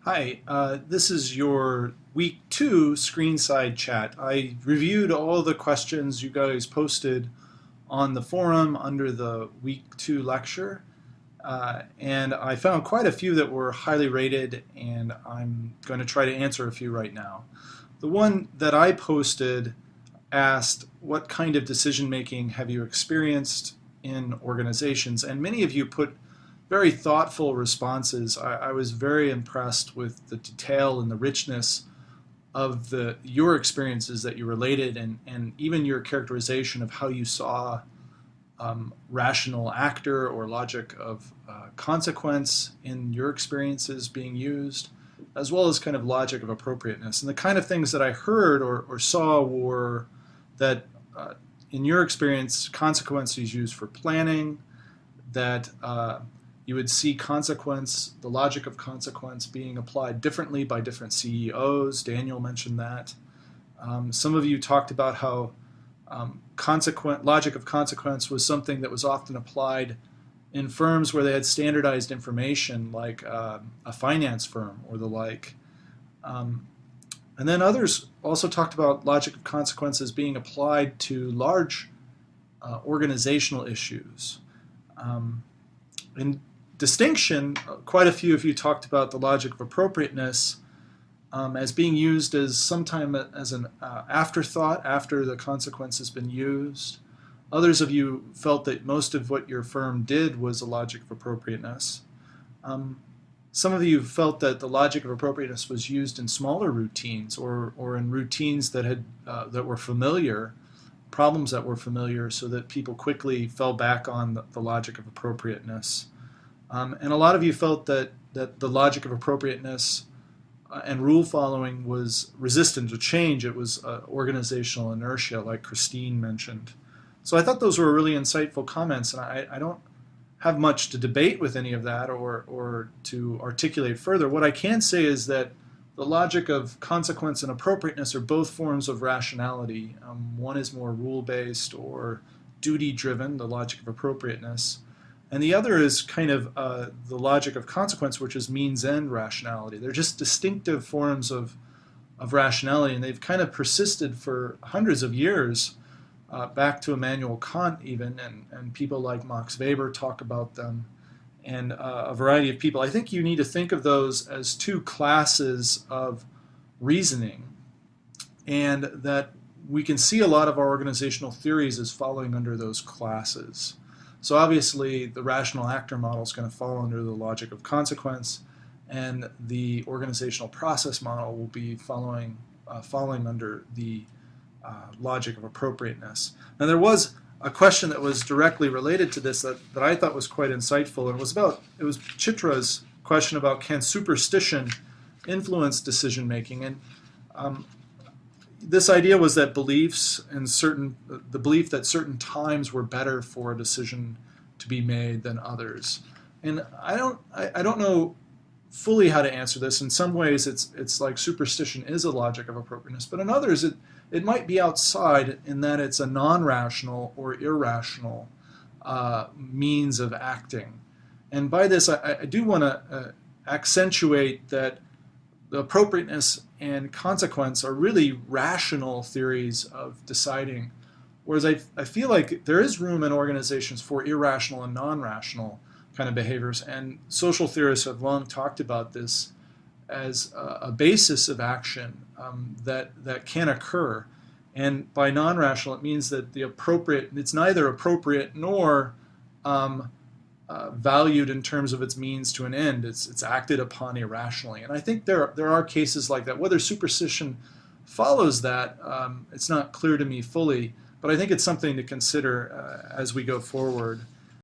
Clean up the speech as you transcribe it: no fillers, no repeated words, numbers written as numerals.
Hi, this is your week 2 screenside chat. I reviewed all the questions you guys posted on the forum under the week 2 lecture, and I found quite a few that were highly rated, and I'm going to try to answer a few right now. The one that I posted asked, what kind of decision making have you experienced in organizations? And many of you put very thoughtful responses. I was very impressed with the detail and the richness of your experiences that you related, and even your characterization of how you saw rational actor or logic of consequence in your experiences being used, as well as kind of logic of appropriateness. And the kind of things that I heard or saw were that in your experience, consequence is used for planning, that you would see consequence, the logic of consequence being applied differently by different CEOs. Daniel mentioned that. Some of you talked about how logic of consequence was something that was often applied in firms where they had standardized information, like a finance firm or the like. And then others also talked about logic of consequences being applied to large organizational issues. In distinction, quite a few of you talked about the logic of appropriateness as being used as sometime as an afterthought after the consequence has been used. Others of you felt that most of what your firm did was a logic of appropriateness. Some of you felt that the logic of appropriateness was used in smaller routines or in routines that were familiar, problems that were familiar, so that people quickly fell back on the logic of appropriateness. And a lot of you felt that the logic of appropriateness and rule following was resistant to change. It was organizational inertia, like Christine mentioned. So I thought those were really insightful comments, and I don't have much to debate with any of that or to articulate further. What I can say is that the logic of consequence and appropriateness are both forms of rationality. One is more rule-based or duty-driven, the logic of appropriateness, and the other is kind of the logic of consequence, which is means-end rationality. They're just distinctive forms of rationality, and they've kind of persisted for hundreds of years, back to Immanuel Kant even, and people like Max Weber talk about them, and a variety of people. I think you need to think of those as two classes of reasoning, and that we can see a lot of our organizational theories as falling under those classes. So obviously the rational actor model is going to fall under the logic of consequence, and the organizational process model will be falling under the logic of appropriateness. Now there was a question that was directly related to this that I thought was quite insightful, and it was Chitra's question about, can superstition influence decision making? And this idea was that the belief that certain times were better for a decision to be made than others. And I don't know fully how to answer this. In some ways it's like superstition is a logic of appropriateness, but in others it might be outside, in that it's a non-rational or irrational means of acting. And by this I do want to accentuate that the appropriateness and consequence are really rational theories of deciding, whereas I feel like there is room in organizations for irrational and non-rational kind of behaviors, and social theorists have long talked about this as a basis of action that can occur. And by non-rational, it means that it's neither appropriate nor valued in terms of its means to an end. It's acted upon irrationally. And I think there are cases like that. Whether superstition follows that, it's not clear to me fully, but I think it's something to consider as we go forward.